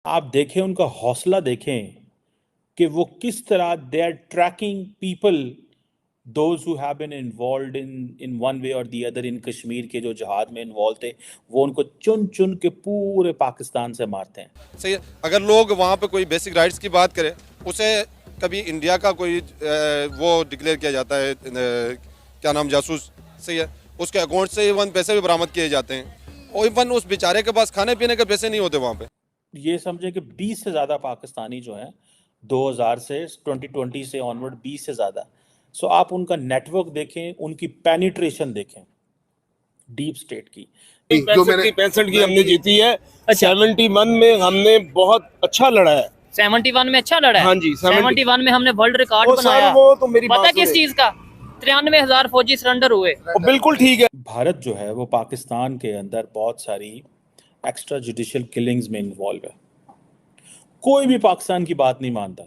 आप देखें, उनका हौसला देखें कि वो किस तरह they are tracking people those who have been involved in one way और दी अदर इन कश्मीर के जो जहाद में इन्वॉल्व थे, वो उनको चुन चुन के पूरे पाकिस्तान से मारते हैं। सही है। अगर लोग वहाँ पे कोई बेसिक राइट्स की बात करें, उसे कभी इंडिया का कोई वो डिक्लेयर किया जाता है, क्या नाम, जासूस। सही है। उसके अकाउंट से इवन पैसे भी बरामद किए जाते हैं और इवन उस बेचारे के पास खाने पीने के पैसे नहीं होते वहाँ पे। ये समझे कि 20 से ज़्यादा पाकिस्तानी जो हैं 2000 से 2020 से ऑनवर्ड 20 से ज़्यादा। सो आप उनका नेटवर्क देखें, उनकी पेनिट्रेशन देखें डीप स्टेट की। 65 की हमने जीती है। 71 में हमने बहुत अच्छा लड़ा है। 71 में अच्छा लड़ा है। हाँ जी, 71 में हमने वर्ल्ड रिकॉर्ड बनाया। वो तो मेरी पता किस चीज का? 93,000 फौजी सरेंडर हुए। बिल्कुल ठीक है। भारत जो है वो पाकिस्तान के अंदर बहुत सारी एक्स्ट्रा जुडिशियल किलिंग्स में इन्वॉल्व है। कोई भी पाकिस्तान की बात नहीं मानता।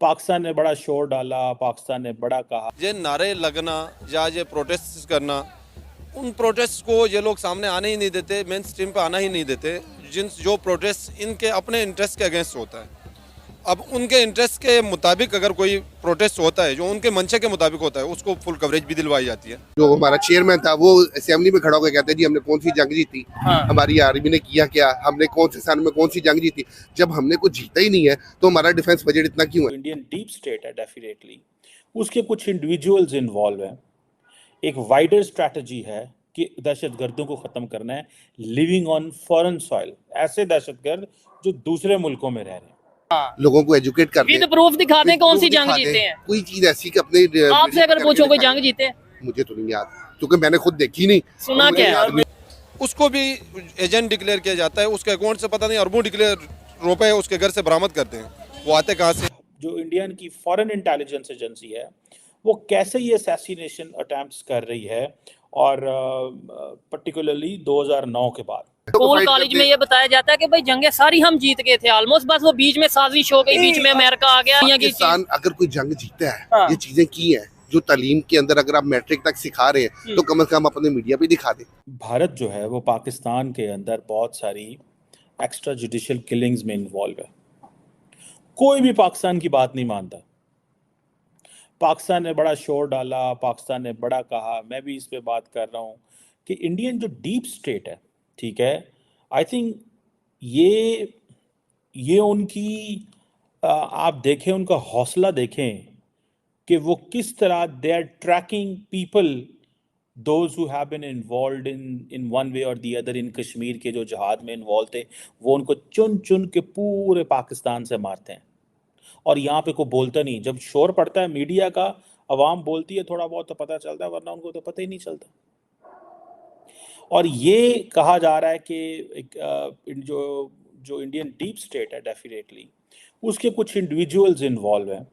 पाकिस्तान ने बड़ा शोर डाला, पाकिस्तान ने बड़ा कहा। ये नारे लगना या ये प्रोटेस्ट करना, उन प्रोटेस्ट को ये लोग सामने आने ही नहीं देते, मेन स्ट्रीम पे आना ही नहीं देते। जो प्रोटेस्ट इनके अपने इंटरेस्ट के अगेंस्ट होता है। अब उनके इंटरेस्ट के मुताबिक अगर कोई प्रोटेस्ट होता है जो उनके मंशे के मुताबिक होता है, उसको फुल कवरेज भी दिलवाई जाती है। जो हमारा चेयरमैन था वो असेंबली में खड़ा होकर कहते हैं जी हमने कौन सी जंग जीती, हमारी आर्मी ने किया क्या, हमने कौन से सन में कौन सी जंग जीती। जब हमने कुछ जीता ही नहीं है तो हमारा डिफेंस बजट इतना क्यों है? इंडियन डीप स्टेट है डेफिनेटली, उसके कुछ इंडिविजुअल्स इन्वॉल्व हैं। एक वाइडर स्ट्रैटेजी है कि दहशतगर्दों को ख़त्म करना है, लिविंग ऑन फॉरेन सॉइल, ऐसे दहशतगर्द जो दूसरे मुल्कों में रह रहे हैं। लोगों को एजुकेट करते हैं, विद प्रूफ दिखा दें कौन सी जंग जीते हैं। कोई चीज ऐसी कि अपने आपसे अगर पूछो कोई जंग जीते हैं, मुझे तो नहीं याद, क्योंकि मैंने खुद देखी नहीं। सुना क्या है? उसको भी एजेंट डिक्लेयर किया जाता है। उसके अकाउंट से पता नहीं अरबों रुपए उसके घर से बरामद करते हैं। वो आते कहाँ से? जो इंडियन की फॉरेन इंटेलिजेंस एजेंसी है वो कैसे ये असैसिनेशन अटेम्प्ट्स कर रही है, और पर्टिकुलरली 2009 के बाद स्कूल कॉलेज में ये बताया जाता है कि भाई जंगें सारी हम जीत गए थे ऑलमोस्ट, बस वो बीच में साजिश हो गई, बीच में अमेरिका आ गया। पाकिस्तान अगर कोई जंग जीता है, ये चीजें की है जो तालीम के अंदर अगर आप मैट्रिक तक सिखा रहे हैं तो कम से कम अपने मीडिया पे दिखा दें। भारत जो है वो पाकिस्तान के अंदर बहुत सारी एक्स्ट्रा जुडिशियल किलिंग्स में इन्वॉल्व है। कोई भी पाकिस्तान की बात नहीं मानता। पाकिस्तान ने बड़ा शोर डाला, पाकिस्तान ने बड़ा कहा। मैं भी इस पे बात कर रहा हूँ कि इंडियन जो डीप स्टेट है, ठीक है, आई थिंक ये उनकी आप देखें, उनका हौसला देखें कि वो किस तरह they are tracking people those who have been involved in one way और दी अदर इन कश्मीर के जो जहाद में इन्वॉल्व थे, वो उनको चुन चुन के पूरे पाकिस्तान से मारते हैं। और यहाँ पे कोई बोलता नहीं। जब शोर पड़ता है मीडिया का, आवाम बोलती है थोड़ा बहुत तो पता चलता है, वरना उनको तो पता ही नहीं चलता। और ये कहा जा रहा है कि जो इंडियन डीप स्टेट है डेफिनेटली, उसके कुछ इंडिविजुअल्स इन्वॉल्व हैं।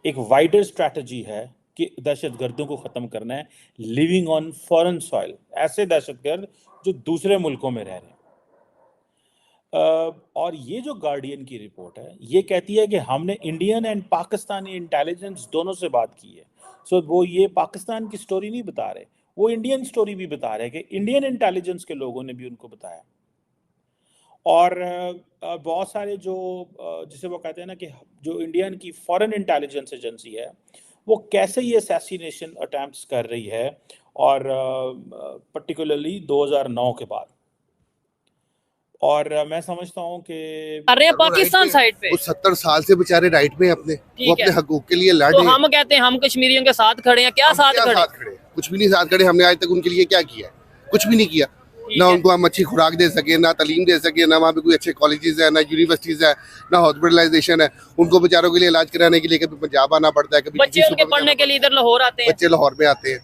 एक वाइडर स्ट्रैटेजी है कि दहशतगर्दों को ख़त्म करना है, लिविंग ऑन फॉरेन सॉइल, ऐसे दहशतगर्द जो दूसरे मुल्कों में रह रहे हैं। और ये जो गार्डियन की रिपोर्ट है ये कहती है कि हमने इंडियन एंड पाकिस्तानी इंटेलिजेंस दोनों से बात की है। सो वो ये पाकिस्तान की स्टोरी नहीं बता रहे, वो इंडियन स्टोरी भी बता रहे हैं कि इंडियन इंटेलिजेंस के लोगों ने भी उनको बताया। और बहुत सारे जो जिसे वो कहते हैं ना कि जो इंडियन की फॉरेन इंटेलिजेंस एजेंसी है वो कैसे ये असैसिनेशन अटेम्प्ट्स कर रही है, और पर्टिकुलरली 2009 के बाद। और मैं समझता हूँ कि अरे पाकिस्तान साइड पे वो 70 साल से बेचारे राइट में अपने, वो अपने हकूक के लिए लड़ तो रहे हैं। हम कहते हैं हम कश्मीरियों के साथ खड़े हैं। क्या साथ खड़े? कुछ भी नहीं साथ खड़े। हमने आज तक उनके लिए क्या किया है? कुछ भी नहीं किया। ना उनको हम अच्छी खुराक दे सके, ना तालीम दे सके, ना वहाँ पे कोई अच्छे कॉलेजेस है, ना यूनिवर्सिटीज है, ना हॉस्पिटलाइजेशन है। उनको बेचारों के लिए इलाज कराने के लिए कभी पंजाब आना पड़ता है, कभी बच्चे उनके पढ़ने के लिए इधर लाहौर आते हैं। बच्चे लाहौर में आते हैं।